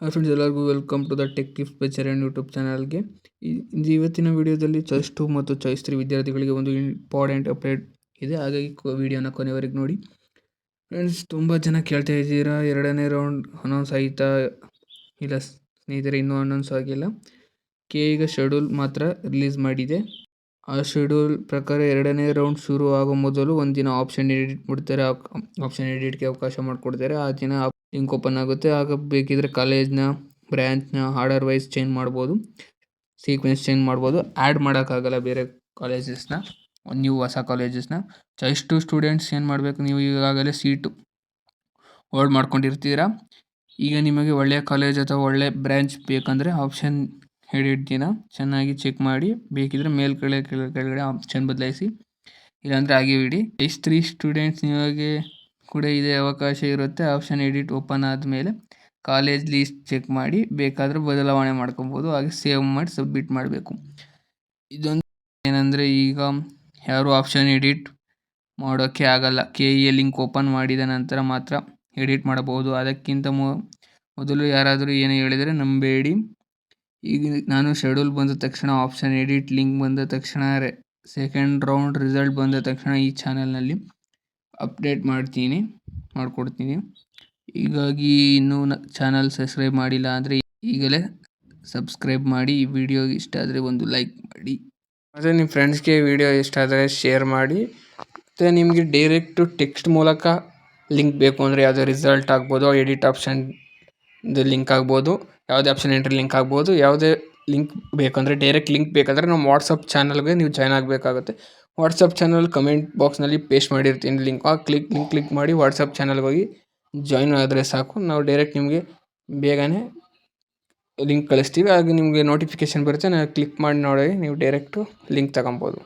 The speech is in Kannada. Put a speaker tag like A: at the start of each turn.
A: ಹಾಯ್ ಫ್ರೆಂಡ್ಸ್, ಎಲ್ಲರಿಗೂ welcome to the tech tips by Charan YouTube ಚಾನಲ್ಗೆ. ಇವತ್ತಿನ ವಿಡಿಯೋದಲ್ಲಿ ಚಾಯ್ಸ್ 2 ಮತ್ತು ಚಾಯ್ಸ್ 3 ವಿದ್ಯಾರ್ಥಿಗಳಿಗೆ ಒಂದು ಇಂಪಾರ್ಟೆಂಟ್ ಅಪ್ಡೇಟ್ ಇದೆ. ಹಾಗಾಗಿ ವಿಡಿಯೋನ ಕೊನೆವರೆಗೆ ನೋಡಿ. ಫ್ರೆಂಡ್ಸ್, ತುಂಬ ಜನ ಕೇಳ್ತಾ ಇದ್ದೀರಾ, ಎರಡನೇ ರೌಂಡ್ ಅನೌನ್ಸ್ ಆಯಿತಾ? ಇಲ್ಲ ಸ್ನೇಹಿತರೆ, ಇನ್ನೂ ಅನೌನ್ಸ್ ಆಗಿಲ್ಲ. ಈಗ ಶೆಡ್ಯೂಲ್ ಮಾತ್ರ ರಿಲೀಸ್ ಮಾಡಿದೆ. ಆ ಶೆಡ್ಯೂಲ್ ಪ್ರಕಾರ ಎರಡನೇ ರೌಂಡ್ ಶುರು ಆಗೋ ಮೊದಲು ಒಂದಿನ ಆಪ್ಷನ್ ಎಡಿಟ್ ಮಾಡ್ತಾರೆ. ಆಪ್ಷನ್ ಎಡಿಟ್ಗೆ ಅವಕಾಶ ಮಾಡಿಕೊಡ್ತಾರೆ. ಆ ದಿನ ಲಿಂಕ್ ಓಪನ್ ಆಗುತ್ತೆ. ಆಗ ಬೇಕಿದ್ರೆ ಕಾಲೇಜ್ನ, ಬ್ರ್ಯಾಂಚ್ನ ಆರ್ಡರ್ ವೈಸ್ ಚೇಂಜ್ ಮಾಡ್ಬೋದು, ಸೀಕ್ವೆನ್ಸ್ ಚೇಂಜ್ ಮಾಡ್ಬೋದು. ಆ್ಯಡ್ ಮಾಡೋಕ್ಕಾಗಲ್ಲ ಬೇರೆ ಕಾಲೇಜಸ್ನ, ನೀವು ಹೊಸ ಕಾಲೇಜಸ್ನ. ಚಾಯ್ಸ್ 2 ಸ್ಟೂಡೆಂಟ್ಸ್ ಏನು ಮಾಡಬೇಕು, ನೀವು ಈಗಾಗಲೇ ಸೀಟು ಹೋಲ್ಡ್ ಮಾಡ್ಕೊಂಡಿರ್ತೀರಾ. ಈಗ ನಿಮಗೆ ಒಳ್ಳೆಯ ಕಾಲೇಜ್ ಅಥವಾ ಒಳ್ಳೆಯ ಬ್ರ್ಯಾಂಚ್ ಬೇಕಂದರೆ ಆಪ್ಷನ್ ಎಡಿಟ್ ದಿನ ಚೆನ್ನಾಗಿ ಚೆಕ್ ಮಾಡಿ, ಬೇಕಿದ್ರೆ ಕೆಳಗಡೆ ಆಪ್ಷನ್ ಬದಲಾಯಿಸಿ, ಇಲ್ಲಾಂದರೆ ಹಾಗೆ ಬಿಡಿ. ಚಾಯ್ಸ್ 3 ಸ್ಟೂಡೆಂಟ್ಸ್ ನಿಮಗೆ ಕೂಡ ಇದೇ ಅವಕಾಶ ಇರುತ್ತೆ. ಆಪ್ಷನ್ ಎಡಿಟ್ ಓಪನ್ ಆದಮೇಲೆ ಕಾಲೇಜ್ ಲೀಸ್ಟ್ ಚೆಕ್ ಮಾಡಿ ಬೇಕಾದರೆ ಬದಲಾವಣೆ ಮಾಡ್ಕೊಬೋದು. ಹಾಗೆ ಸೇವ್ ಮಾಡಿ ಸಬ್ಮಿಟ್ ಮಾಡಬೇಕು. ಇದೊಂದು ಏನಂದರೆ, ಈಗ ಯಾರು ಆಪ್ಷನ್ ಎಡಿಟ್ ಮಾಡೋಕ್ಕೆ ಆಗಲ್ಲ. KE ಲಿಂಕ್ ಓಪನ್ ಮಾಡಿದ ನಂತರ ಮಾತ್ರ ಎಡಿಟ್ ಮಾಡಬಹುದು. ಅದಕ್ಕಿಂತ ಮೊದಲು ಯಾರಾದರೂ ಏನು ಹೇಳಿದರೆ ನಂಬೇಡಿ. ಈಗ ನಾನು ಶೆಡ್ಯೂಲ್ ಬಂದ ತಕ್ಷಣ, ಆಪ್ಷನ್ ಎಡಿಟ್ ಲಿಂಕ್ ಬಂದ ತಕ್ಷಣ, ಸೆಕೆಂಡ್ ರೌಂಡ್ ರಿಸಲ್ಟ್ ಬಂದ ತಕ್ಷಣ ಈ ಚಾನಲ್ನಲ್ಲಿ ಅಪ್ಡೇಟ್ ಮಾಡಿಕೊಡ್ತೀನಿ. ಹೀಗಾಗಿ ಇನ್ನೂ ಚಾನಲ್ ಸಬ್ಸ್ಕ್ರೈಬ್ ಮಾಡಿಲ್ಲ ಅಂದರೆ ಈಗಲೇ ಸಬ್ಸ್ಕ್ರೈಬ್ ಮಾಡಿ. ಈ ವಿಡಿಯೋ ಇಷ್ಟ ಆದರೆ ಒಂದು ಲೈಕ್ ಮಾಡಿ, ಮತ್ತು ನಿಮ್ಮ ಫ್ರೆಂಡ್ಸ್ಗೆ ವಿಡಿಯೋ ಇಷ್ಟ ಆದರೆ ಶೇರ್ ಮಾಡಿ. ಮತ್ತು ನಿಮಗೆ ಡೈರೆಕ್ಟು ಟೆಕ್ಸ್ಟ್ ಮೂಲಕ ಲಿಂಕ್ ಬೇಕು ಅಂದರೆ ಯಾವುದೇ ರಿಸಲ್ಟ್ ಆಗ್ಬೋದು, ಎಡಿಟ್ ಆಪ್ಷನ್ದು ಲಿಂಕ್ ಆಗ್ಬೋದು, ಯಾವುದೇ ಆಪ್ಷನ್ ಎಂಟ್ರಿ ಲಿಂಕ್ ಆಗ್ಬೋದು. ಯಾವುದೇ ಲಿಂಕ್ ಬೇಕಂದರೆ, ಡೈರೆಕ್ಟ್ ಲಿಂಕ್ ಬೇಕಾದರೆ ನಮ್ಮ ವಾಟ್ಸಪ್ ಚಾನಲ್ಗೆ ನೀವು ಜಾಯ್ನ್ ಆಗಬೇಕಾಗುತ್ತೆ. ವಾಟ್ಸಪ್ ಚಾನಲ್ ಕಮೆಂಟ್ ಬಾಕ್ಸ್ನಲ್ಲಿ ಪೇಸ್ಟ್ ಮಾಡಿರ್ತೀನಿ ಲಿಂಕ್. ಆ ಕ್ಲಿಕ್ ಮಾಡಿ ವಾಟ್ಸಪ್ ಚಾನಲ್ಗೆ ಹೋಗಿ ಜಾಯ್ನ್ ಆದರೆ ಸಾಕು. ನಾವು ಡೈರೆಕ್ಟ್ ನಿಮಗೆ ಬೇಗನೆ ಲಿಂಕ್ ಕಳಿಸ್ತೀವಿ. ಹಾಗೆ ನಿಮಗೆ ನೋಟಿಫಿಕೇಷನ್ ಬರುತ್ತೆ. ನಾವು ಕ್ಲಿಕ್ ಮಾಡಿ ನೋಡಿ, ನೀವು ಡೈರೆಕ್ಟು ಲಿಂಕ್ ತಗೊಬೋದು.